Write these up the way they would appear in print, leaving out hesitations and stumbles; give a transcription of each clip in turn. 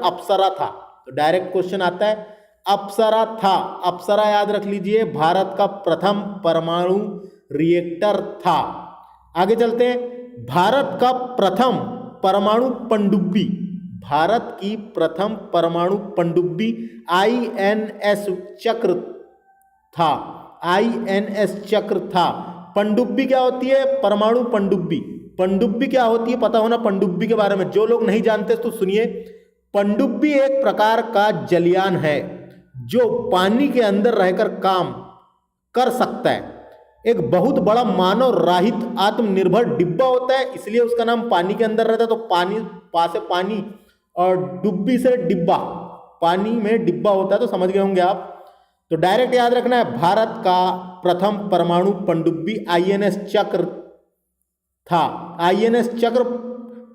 अप्सरा था? तो direct question आता है अप्सरा था। अप्सरा याद रख लीजिए, भारत का प्रथम परमाणु रिएक्टर था। आगे चलते हैं, भारत का प्रथम परमाणु पनडुब्बी, भारत की प्रथम परमाणु पनडुब्बी INS चक्र था। INS चक्र था। पनडुब्बी क्या होती है? परमाणु पनडुब्बी। पनडुब्बी क्या होती है पता होना पनडुब्बी के बारे में, जो लोग नहीं जानते तो सुनिए। पनडुब्बी एक प्रकार का जलयान है जो पानी के अंदर रहकर काम कर सकता है। एक बहुत बड़ा मानव रहित आत्मनिर्भर डिब्बा होता है, इसलिए उसका नाम पानी के अंदर रहता है। तो पानी, पास से पानी और डुब्बी से डिब्बा, पानी में डिब्बा होता है, तो समझ गए होंगे आप। तो डायरेक्ट याद रखना है, भारत का प्रथम परमाणु पनडुब्बी INS चक्र था। INS चक्र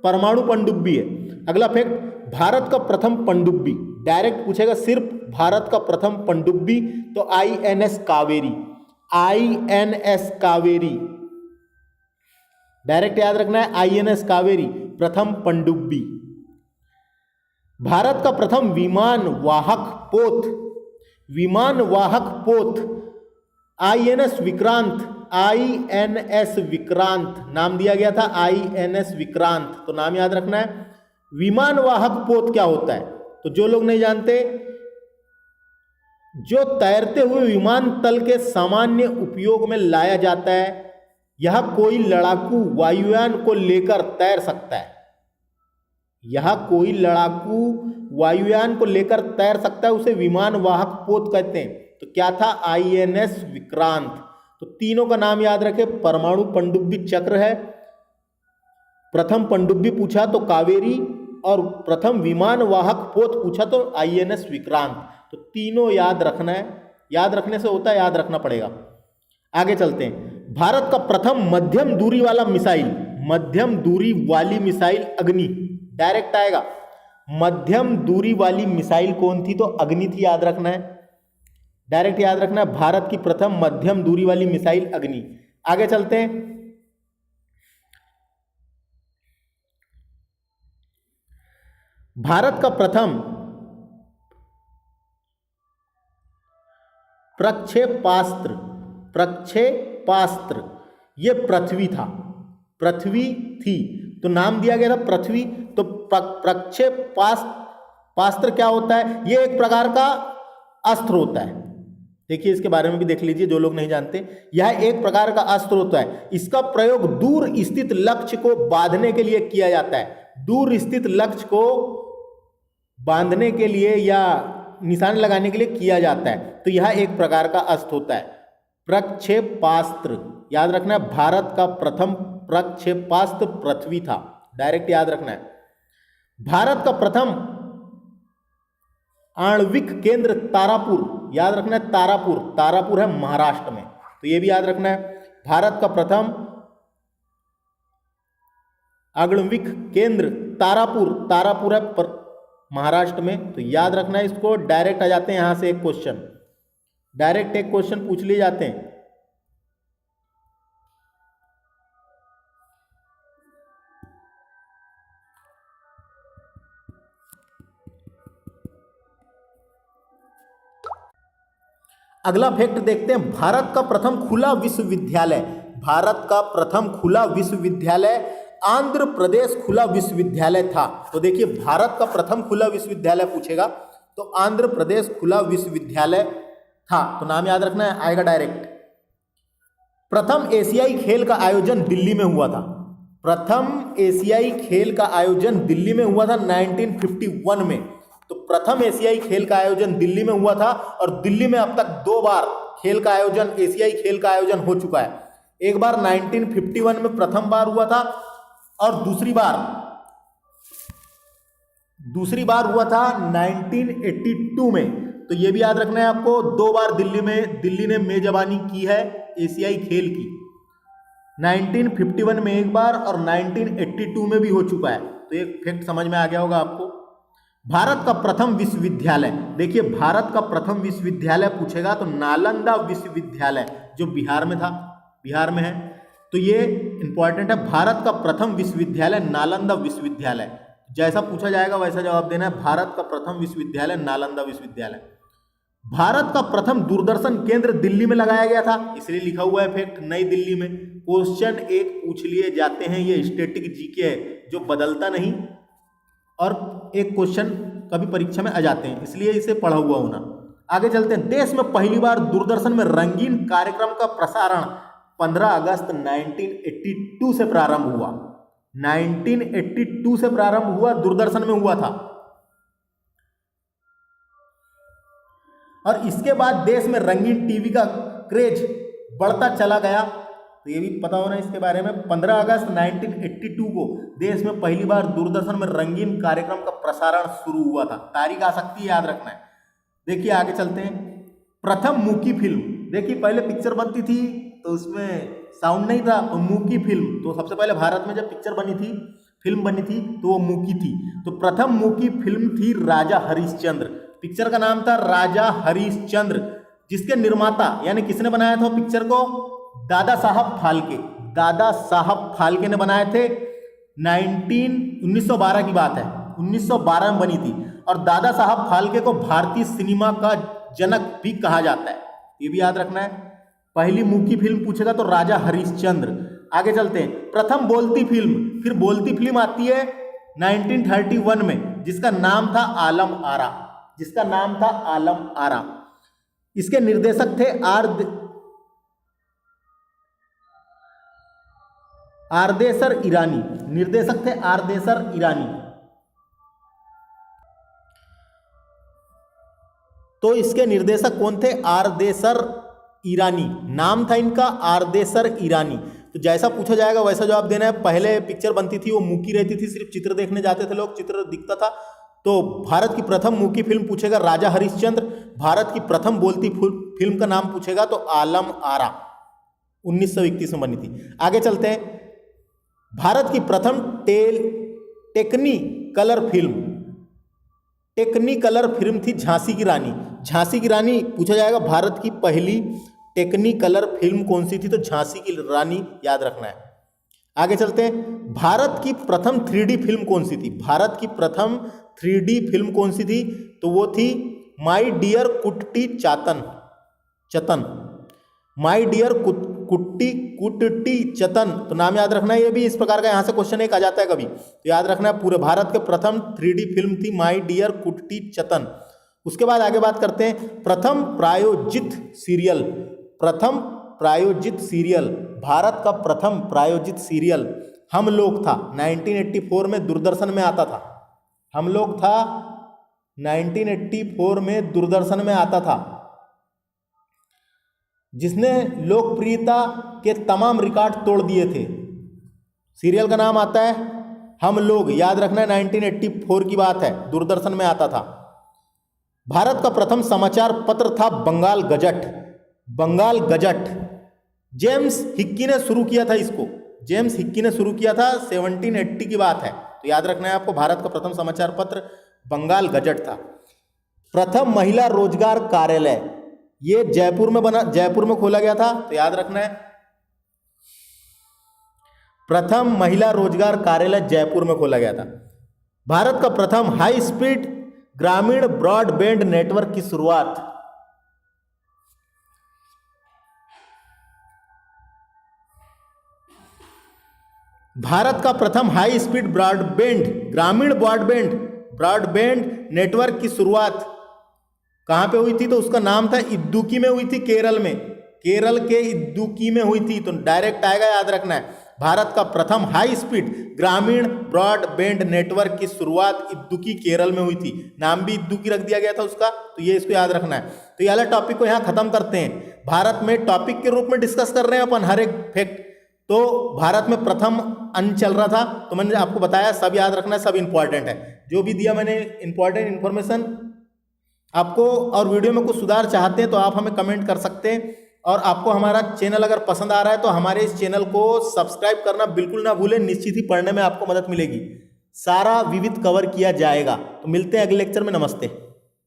परमाणु पनडुब्बी है। अगला फैक्ट, भारत का प्रथम पनडुब्बी, डायरेक्ट पूछेगा सिर्फ भारत का प्रथम पनडुब्बी, तो INS Kaveri. INS Kaveri direct याद रखना है, INS कावेरी प्रथम पनडुब्बी। भारत का प्रथम विमान वाहक पोत, विमान वाहक पोत INS विक्रांत, INS विक्रांत नाम दिया गया था, INS विक्रांत। तो नाम याद रखना है। विमान वाहक पोत क्या होता है? तो जो लोग नहीं जानते, जो तैरते हुए विमान तल के सामान्य उपयोग में लाया जाता है। यह कोई लड़ाकू वायुयान को लेकर तैर सकता है, यह कोई लड़ाकू वायुयान को लेकर तैर सकता है, उसे विमान वाहक पोत कहते हैं। तो क्या था? INS विक्रांत। तो तीनों का नाम याद रखें, परमाणु पनडुब्बी चक्र है, प्रथम पनडुब्बी पूछा तो कावेरी, और प्रथम विमान वाहक पोत पूछा तो INS विक्रांत। तो तीनों याद रखना है, याद रखने से होता है, याद रखना पड़ेगा। आगे चलते हैं, भारत का प्रथम मध्यम दूरी वाला मिसाइल, मध्यम दूरी वाली मिसाइल अग्नि, डायरेक्ट आएगा। मध्यम दूरी वाली मिसाइल कौन थी? तो अग्नि थी, याद रखना है, डायरेक्ट याद रखना है, भारत की प्रथम मध्यम दूरी वाली मिसाइल अग्नि। आगे चलते हैं, भारत का प्रथम प्रक्षेपास्त्र, प्रक्षेपास्त्र ये पृथ्वी था, पृथ्वी थी, तो नाम दिया गया था पृथ्वी। तो प्रक्षेपास्त्र क्या होता है? ये एक प्रकार का अस्त्र होता है। देखिए इसके बारे में भी देख लीजिए, जो लोग नहीं जानते, यह एक प्रकार का अस्त्र होता है। इसका प्रयोग दूर स्थित लक्ष्य को बांधने के लिए किया जाता है, दूर स्थित लक्ष्य को बांधने के लिए या निशान लगाने के लिए किया जाता है। तो यह एक प्रकार का अस्त्र होता है, प्रक्षेपास्त्र। याद रखना है, भारत का प्रथम प्रक्षेपास्त्र पृथ्वी था, डायरेक्ट याद रखना है। भारत का प्रथम आणविक केंद्र तारापुर, याद रखना है, तारापुर, तारापुर है महाराष्ट्र में, तो यह भी याद रखना है। भारत का प्रथम आणविक केंद्र तारापुर, तारापुर है महाराष्ट्र में, तो याद रखना है इसको। डायरेक्ट आ जाते हैं यहां से एक क्वेश्चन, डायरेक्ट एक क्वेश्चन पूछ लिए जाते हैं। अगला फैक्ट देखते हैं, भारत का प्रथम खुला विश्वविद्यालय, भारत का प्रथम खुला विश्वविद्यालय आंध्र प्रदेश खुला विश्वविद्यालय था। तो देखिए भारत का प्रथम खुला विश्वविद्यालय पूछेगा तो आंध्र प्रदेश खुला विश्वविद्यालय था, तो नाम याद रखना है, आएगा डायरेक्ट। प्रथम एशियाई खेल का आयोजन दिल्ली में हुआ था, प्रथम एशियाई खेल का आयोजन दिल्ली में हुआ था 1951 में। तो प्रथम एशियाई खेल का आयोजन दिल्ली में हुआ था, और दिल्ली में अब तक 2 बार खेल का आयोजन, एशियाई खेल का आयोजन हो चुका है। एक बार 1951 में प्रथम बार हुआ था, और दूसरी बार हुआ था 1982 में। तो यह भी याद रखना है आपको, 2 बार दिल्ली ने मेजबानी की है एशियाई खेल की, 1951 में एक बार और 1982 में भी हो चुका है। तो ये फैक्ट समझ में आ गया होगा आपको। भारत का प्रथम विश्वविद्यालय, देखिए भारत का प्रथम विश्वविद्यालय पूछेगा तो नालंदा विश्वविद्यालय, जो बिहार में था, बिहार में है, तो ये इंपॉर्टेंट है। भारत का प्रथम विश्वविद्यालय नालंदा विश्वविद्यालय, जैसा पूछा जाएगा वैसा जवाब देना है। भारत का प्रथम विश्वविद्यालय नालंदा विश्वविद्यालय। भारत का प्रथम दूरदर्शन केंद्र दिल्ली में लगाया गया था, इसलिए लिखा हुआ है फैक्ट नई दिल्ली में। क्वेश्चन एक पूछ लिए जाते हैं, ये स्टैटिक जीके है जो बदलता नहीं, और एक क्वेश्चन कभी परीक्षा में आ जाते हैं, इसलिए इसे पढ़ा हुआ होना। आगे चलते हैं। देश में पहली बार दूरदर्शन में रंगीन कार्यक्रम का प्रसारण 15 अगस्त 1982 से प्रारंभ हुआ। 1982 से प्रारंभ हुआ, दूरदर्शन में हुआ था। और इसके बाद देश में रंगीन टीवी का क्रेज बढ़ता चला गया, तो ये भी पता होना इसके बारे में। 15 अगस्त 1982 को देश में पहली बार दूरदर्शन में रंगीन कार्यक्रम का प्रसारण शुरू हुआ था। तारीख आ सकती है, याद रखना है। देखिए आगे चलते हैं। प्रथम मूकी फिल्म, देखिए पहले पिक्चर बनती थी तो उसमें साउंड नहीं था, तो मूकी फिल्म, तो सबसे पहले भारत में जब पिक्चर बनी थी, फिल्म बनी थी, तो वो मूकी थी। तो प्रथम मूकी फिल्म थी राजा हरिश्चंद्र। पिक्चर का नाम था राजा हरिश्चंद्र, जिसके निर्माता यानी किसने बनाया था पिक्चर को? दादा साहब फाल्के। दादा साहब फाल्के ने बनाए थे। 1912 की बात है, 1912 में बनी थी। और दादा साहब फाल्के को भारतीय सिनेमा का जनक भी कहा जाता है, ये भी याद रखना है। पहली मूकी फिल्म पूछेगा तो राजा हरिश्चंद्र। आगे चलते हैं। प्रथम बोलती फिल्म, फिर बोलती फिल्म आती है 1931 में, जिसका नाम था आलम आरा। जिसका नाम था आलम आरा। इसके निर्देशक थे आरदेसर ईरानी। निर्देशक थे आरदेसर ईरानी। तो इसके निर्देशक कौन थे? आरदेसर ईरानी, नाम था इनका आरदेसर ईरानी। तो जैसा पूछा जाएगा वैसा जवाब देना है। पहले पिक्चर बनती थी वो मूकी रहती थी, सिर्फ चित्र देखने जाते थे लोग, चित्र दिखता था। तो भारत की प्रथम मूकी फिल्म पूछेगा राजा हरिश्चंद्र। भारत की प्रथम बोलती फिल्म का नाम पूछेगा तो आलम आरा, 1931 में बनी थी। आगे चलते हैं। भारत की प्रथम टेक्निकलर फिल्म थी झांसी की रानी। झांसी की रानी पूछा जाएगा भारत की पहली टेक्निकलर फिल्म कौन सी थी? तो झांसी की रानी, याद रखना है। आगे चलते हैं। भारत की प्रथम 3D फिल्म कौन सी थी? भारत की प्रथम 3D फिल्म कौन सी थी? तो वो थी माई डियर कुट्टी चतन। माई डियर कुट्टी चतन, तो नाम याद रखना है। ये भी इस प्रकार का यहाँ से क्वेश्चन एक आ जाता है कभी, तो याद रखना है। पूरे भारत के प्रथम 3D फिल्म थी माई डियर कुट्टी चतन। उसके बाद आगे बात करते हैं। प्रथम प्रायोजित सीरियल, भारत का प्रथम प्रायोजित सीरियल हम लोग था। 1984 में दूरदर्शन में आता था। हम लोग था 1984 में दूरदर्शन में आता था, जिसने लोकप्रियता के तमाम रिकॉर्ड तोड़ दिए थे। सीरियल का नाम आता है हम लोग, याद रखना है। 1984 की बात है, दूरदर्शन में आता था। भारत का प्रथम समाचार पत्र था बंगाल गजट। जेम्स हिक्की ने शुरू किया था इसको। जेम्स हिक्की ने शुरू किया था, 1780 की बात है, तो याद रखना है आपको। भारत का प्रथम समाचार पत्र बंगाल गजट था। प्रथम महिला रोजगार कार्यालय, ये जयपुर में खोला गया था, तो याद रखना है। प्रथम महिला रोजगार कार्यालय जयपुर में खोला गया था। भारत का प्रथम हाई स्पीड ग्रामीण ब्रॉडबैंड नेटवर्क की शुरुआत, भारत का प्रथम हाई स्पीड ग्रामीण ब्रॉडबैंड नेटवर्क की शुरुआत कहां पे हुई थी? तो उसका नाम था इदुक्की में हुई थी, केरल में। केरल के इदुक्की में हुई थी, तो डायरेक्ट आएगा, याद रखना है। भारत का प्रथम हाई स्पीड ग्रामीण ब्रॉडबैंड नेटवर्क की शुरुआत इदुक्की, केरल में हुई थी। नाम भी इदुक्की रख दिया गया था उसका, तो ये इसको याद रखना है। तो ये वाला टॉपिक को यहाँ खत्म करते हैं। भारत में टॉपिक के रूप में डिस्कस कर रहे हैं अपन हर एक फैक्ट। तो भारत में प्रथम अन्न चल रहा था, तो मैंने आपको बताया, सब याद रखना है, सब इंपॉर्टेंट है। जो भी दिया मैंने इंपॉर्टेंट इन्फॉर्मेशन आपको, और वीडियो में कुछ सुधार चाहते हैं तो आप हमें कमेंट कर सकते हैं। और आपको हमारा चैनल अगर पसंद आ रहा है तो हमारे इस चैनल को सब्सक्राइब करना बिल्कुल ना भूलें। निश्चित ही पढ़ने में आपको मदद मिलेगी, सारा विविध कवर किया जाएगा। तो मिलते हैं अगले लेक्चर में। नमस्ते।